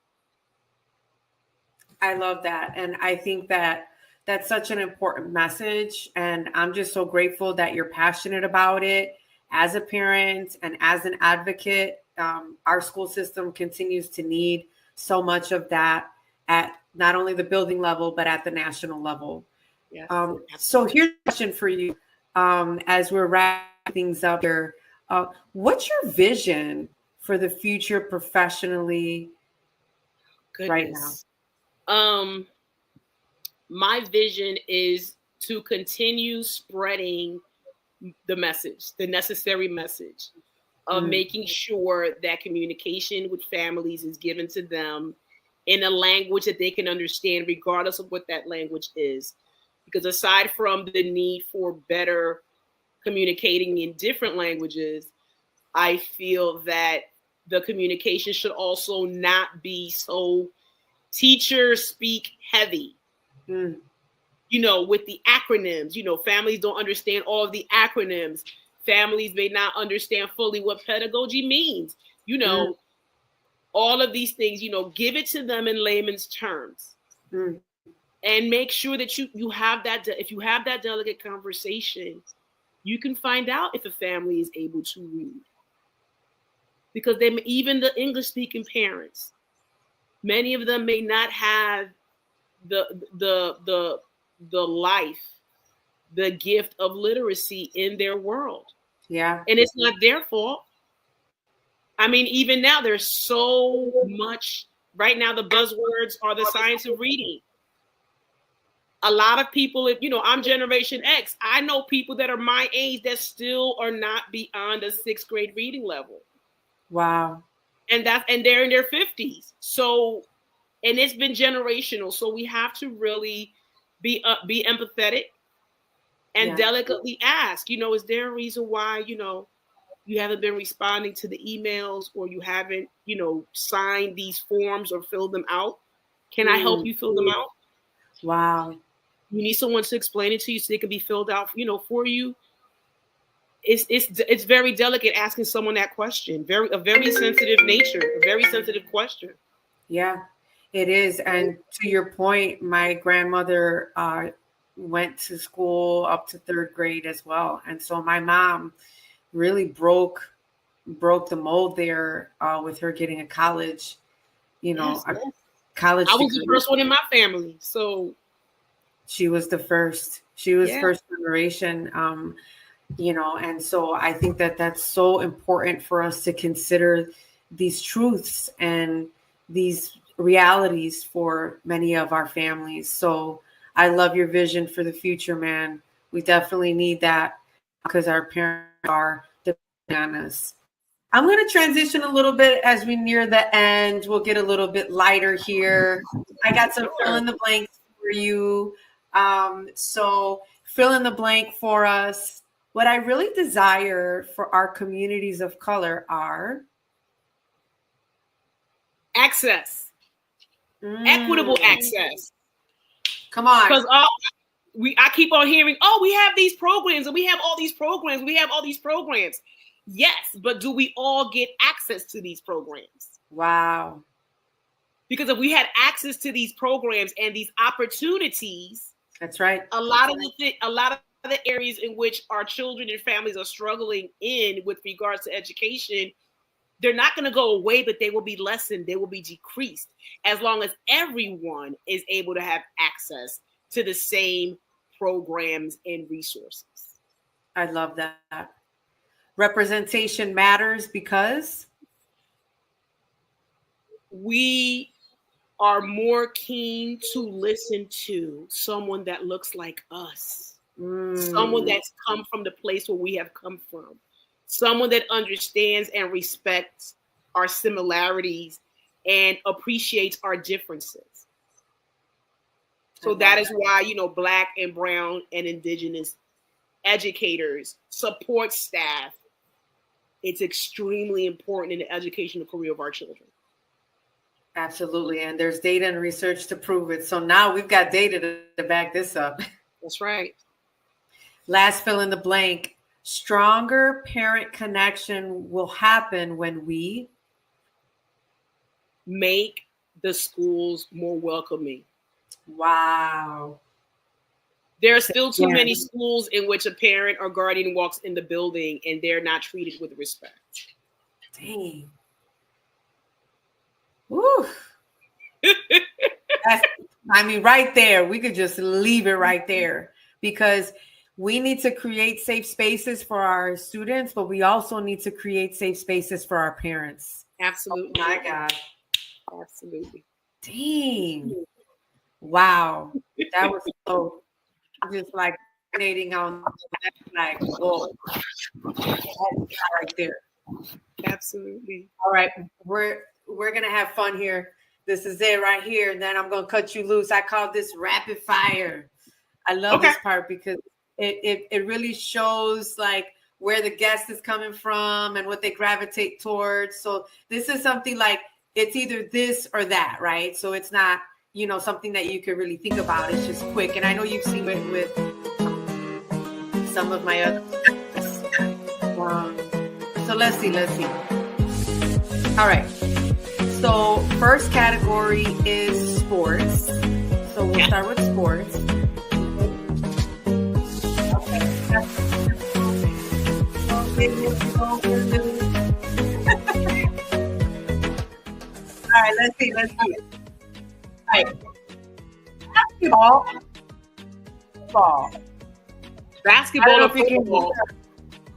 I love that. And I think that that's such an important message. And I'm just so grateful that you're passionate about it as a parent and as an advocate. Our school system continues to need so much of that at not only the building level, but at the national level. Yes. So here's a question for you as we're wrapping things up here. What's your vision for the future professionally right now? My vision is to continue spreading the message, the necessary message of making sure that communication with families is given to them in a language that they can understand, regardless of what that language is. Because aside from the need for better communicating in different languages, I feel that the communication should also not be so teacher speak heavy. You know, with the acronyms, you know, families don't understand all of the acronyms. Families may not understand fully what pedagogy means. You know, all of these things, you know, give it to them in layman's terms. And make sure that you have that, if you have that delicate conversation, you can find out if a family is able to read. Because they, even the English-speaking parents, many of them may not have the life, the gift of literacy in their world. Yeah. And it's not their fault. I mean, even now there's so much, right now the buzzwords are the science of reading. A lot of people, you know, I'm Generation X. I know people that are my age that still are not beyond a 6th grade reading level. Wow. And they're in their 50s. So, and it's been generational. So we have to really be empathetic and delicately ask, you know, is there a reason why, you know, you haven't been responding to the emails, or you haven't, you know, signed these forms or filled them out? Can I help you fill them out? Wow. You need someone to explain it to you so they can be filled out, you know, for you. It's very delicate asking someone that question. A very sensitive nature, a very sensitive question. Yeah, it is. And to your point, my grandmother went to school up to 3rd grade as well. And so my mom really broke the mold there with her getting a college, you know, Yes. college I was degree. the first one in my family. So she was the first. She was first generation. You know, and so I think that that's so important for us to consider these truths and these realities for many of our families. So I love your vision for the future, man. We definitely need that because our parents are depending on us. I'm going to transition a little bit as we near the end. We'll get a little bit lighter here. I got some fill in the blanks for you. So fill in the blank for us. What I really desire for our communities of color are access, equitable access. Come on. Because I keep on hearing, oh, we have these programs and we have all these programs. We have all these programs. Yes, but do we all get access to these programs? Wow. Because if we had access to these programs and these opportunities, that's right. A lot of the areas in which our children and families are struggling in with regards to education, they're not going to go away, but they will be lessened. They will be decreased as long as everyone is able to have access to the same programs and resources. I love that. Representation matters because we are more keen to listen to someone that looks like us, someone that's come from the place where we have come from, someone that understands and respects our similarities and appreciates our differences. So that is why, you know, Black and brown and indigenous educators, support staff, it's extremely important in the educational career of our children. Absolutely. And there's data and research to prove it. So now we've got data to back this up. That's right. Last fill in the blank. Stronger parent connection will happen when we make the schools more welcoming. Wow. There are still too many schools in which a parent or guardian walks in the building and they're not treated with respect. Dang. Woo. Right there, we could just leave it right there, because we need to create safe spaces for our students, but we also need to create safe spaces for our parents. Absolutely. Oh my God. Absolutely. Dang. Wow. That was so just like resonating on like, whoa. Right there. Absolutely. All right. We're gonna have fun here. This is it right here. And then I'm gonna cut you loose. I call this rapid fire. I love this part because it really shows like where the guest is coming from and what they gravitate towards. So this is something like it's either this or that, right? So it's not, something that you could really think about. It's just quick. And I know you've seen it with some of my other. So let's see. All right. So first category is sports. So we'll start with sports. All right, let's see. All right. Basketball or football?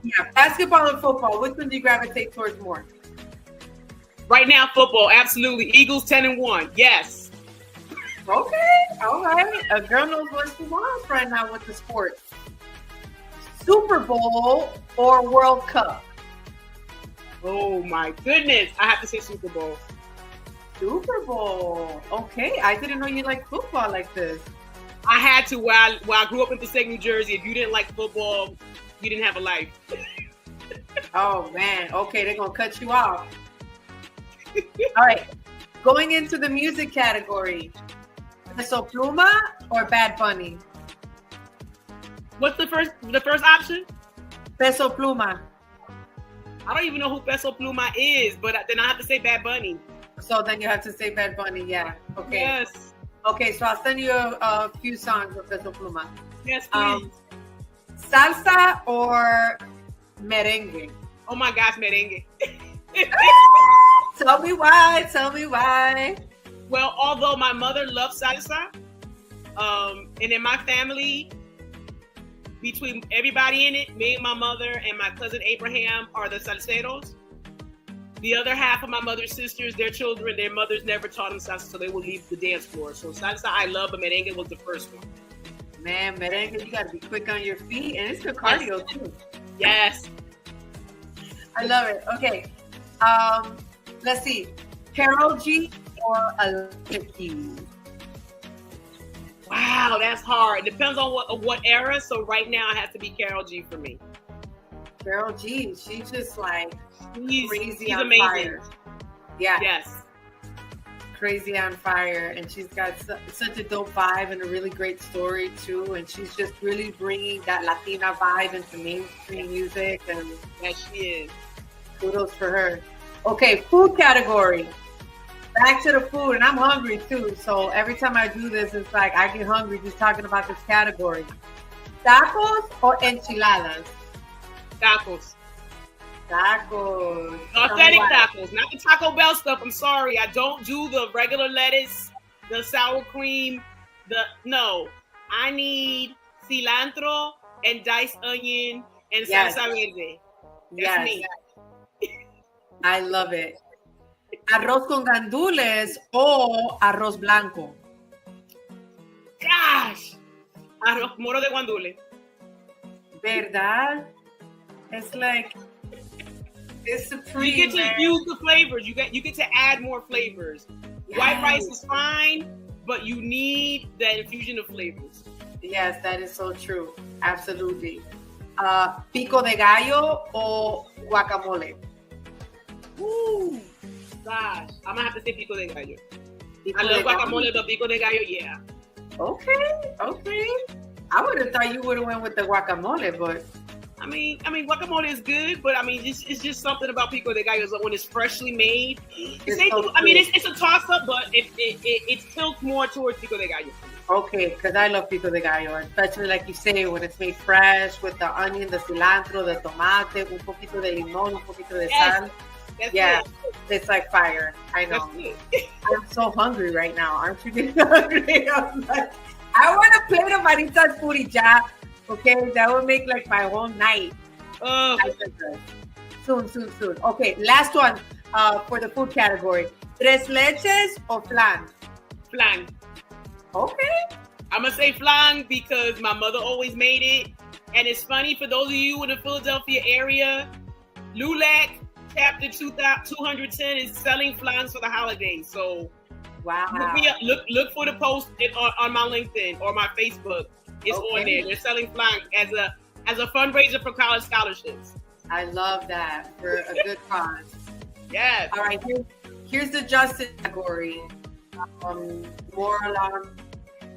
Yeah, basketball and football. Which one do you gravitate towards more? Right now, football. Absolutely. Eagles 10-1. Yes. Okay. All right. A girl knows what she wants right now with the sports. Super Bowl or World Cup? Oh my goodness. I have to say Super Bowl. Super Bowl. Okay. I didn't know you liked football like this. I had to while I grew up in Passaic, New Jersey. If you didn't like football, you didn't have a life. Oh man. Okay, they're gonna cut you off. All right. Going into the music category. Peso Pluma or Bad Bunny? What's the first option? Peso Pluma. I don't even know who Peso Pluma is, but then I have to say Bad Bunny. So then you have to say Bad Bunny, yeah. Okay. Yes. Okay, so I'll send you a few songs of Peso Pluma. Yes, please. Salsa or merengue? Oh my gosh, merengue. Tell me why. Well, although my mother loves salsa, and in my family, between everybody in it, me and my mother and my cousin Abraham are the salseros. The other half of my mother's sisters, their children, their mothers never taught them salsa, so they will leave the dance floor. So salsa I love, but merengue was the first one. Man, merengue, you got to be quick on your feet, and it's good cardio too. Yes. I love it. Okay. Let's see. Karol G or Alicia Keys? Wow, that's hard. It depends on what era. So right now, it has to be Karol G for me. Karol G, she's just like crazy on amazing. fire. Yeah. Yes. Crazy on fire, and she's got such a dope vibe and a really great story too. And she's just really bringing that Latina vibe into mainstream music. And yes, she is. Kudos for her. Okay, food category. Back to the food, and I'm hungry too. So every time I do this, it's like I get hungry just talking about this category. Tacos or enchiladas? Tacos. Tacos. Authentic tacos, not the Taco Bell stuff. I'm sorry, I don't do the regular lettuce, the sour cream. No, I need cilantro and diced onion and salsa verde. That's me. I love it. Arroz con gandules o arroz blanco? Gosh, arroz moro de guandule. ¿Verdad? It's like it's supreme. You get to use the flavors. You get to add more flavors. Yes. White rice is fine, but you need that infusion of flavors. Yes, that is so true. Absolutely. Pico de gallo o guacamole? Ooh. gosh. I'm gonna have to say pico de gallo. I love guacamole, but pico de gallo, yeah. Okay. I would have thought you would have went with the guacamole, but I mean, guacamole is good, but I mean, it's just something about pico de gallo when it's freshly made. It's a toss up, but it tilts more towards pico de gallo. Okay, because I love pico de gallo, especially like you say, when it's made fresh with the onion, the cilantro, the tomate, un poquito de limón, un poquito de sal. Yeah, it's like fire. I know. I'm so hungry right now. Aren't you getting hungry? I'm like, I want to plate of Maritza's foodie job. Okay, that would make like my whole night. Soon. Okay, last one for the food category. Tres leches or flan? Flan. Okay. I'm going to say flan because my mother always made it. And it's funny, for those of you in the Philadelphia area, LULAC Chapter 210 is selling flans for the holidays. So wow. Look for the post on my LinkedIn or my Facebook. It's on there. They're selling flan as a fundraiser for college scholarships. I love that, for a good cause. Yes. All right, here's the justice category. More along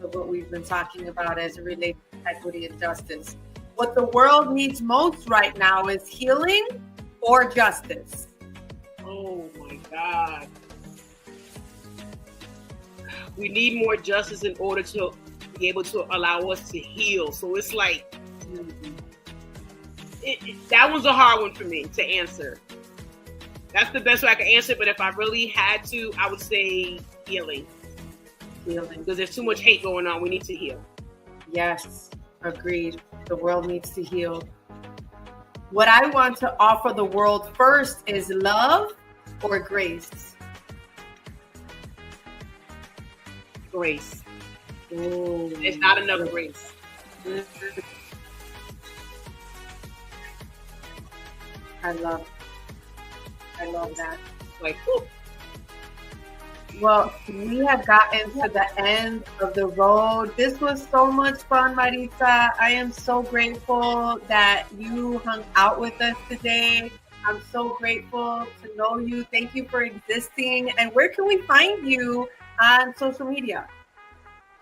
of what we've been talking about as it relates to equity and justice. What the world needs most right now is healing or justice. Oh my God. We need more justice in order to be able to allow us to heal. So it's like, that was a hard one for me to answer. That's the best way I can answer, but if I really had to, I would say healing. Because there's too much hate going on. We need to heal. Yes, agreed. The world needs to heal. What I want to offer the world first is love or grace? Grace. Ooh. It's not enough grace. I love that. Like, whew. Well, we have gotten to the end of the road. This was so much fun, Maritza. I am so grateful that you hung out with us today. I'm so grateful to know you. Thank you for existing. And where can we find you on social media?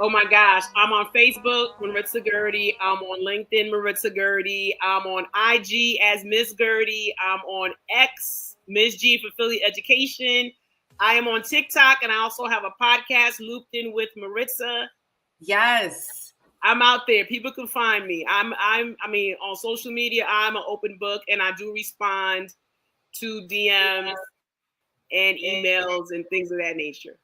Oh my gosh. I'm on Facebook, Maritza Guridy. I'm on LinkedIn, Maritza Guridy. I'm on IG as Miss Guridy. I'm on X, Miss G for Philly Education. I am on TikTok, and I also have a podcast, Looped In with Maritza. Yes. I'm out there. People can find me. On social media, I'm an open book, and I do respond to DMs and emails and things of that nature.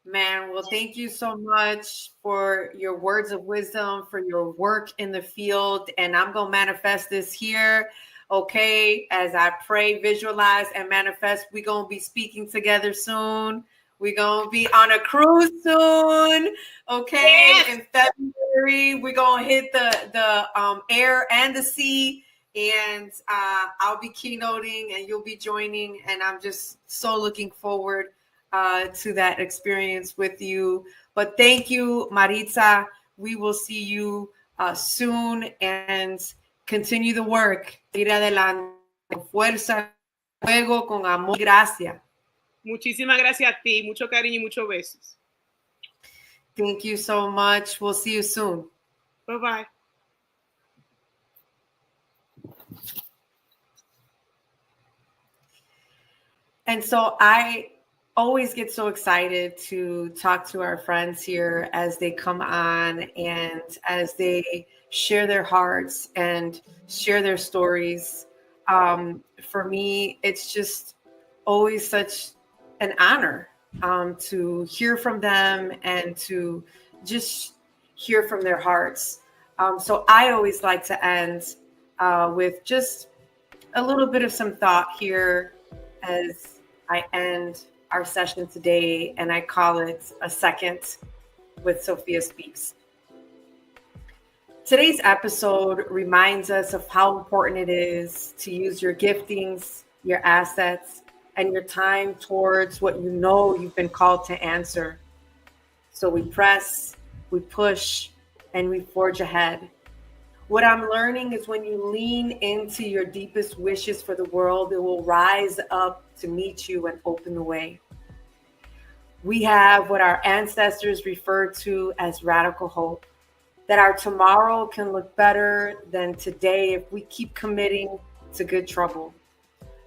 Man, well, thank you so much for your words of wisdom, for your work in the field. And I'm going to manifest this here. Okay, as I pray, visualize, and manifest, we're going to be speaking together soon. We're going to be on a cruise soon. Okay, yes. In February, we're going to hit the air and the sea. And I'll be keynoting and you'll be joining. And I'm just so looking forward to that experience with you. But thank you, Maritza. We will see you soon, and continue the work. Ir adelante, con fuerza, fuego, con amor y gracia. Muchísimas gracias a ti. Mucho cariño y muchos besos. Thank you so much. We'll see you soon. Bye-bye. And so I always get so excited to talk to our friends here as they come on and as they share their hearts and share their stories. For me, it's just always such an honor to hear from them and to just hear from their hearts. So I always like to end with just a little bit of some thought here as I end our session today, and I call it A Second with Sophia Speaks. Today's episode reminds us of how important it is to use your giftings, your assets, and your time towards what you know you've been called to answer. So we press, we push, and we forge ahead. What I'm learning is when you lean into your deepest wishes for the world, it will rise up to meet you and open the way. We have what our ancestors referred to as radical hope, that our tomorrow can look better than today if we keep committing to good trouble.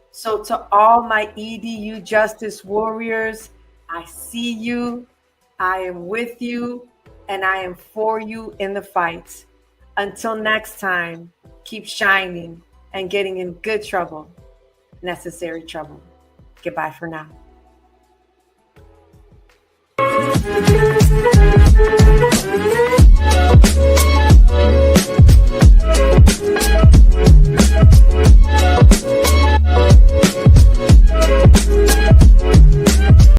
So to all my EDU justice warriors, I see you, I am with you, and I am for you in the fight. Until next time, keep shining and getting in good trouble, necessary trouble. Goodbye for now.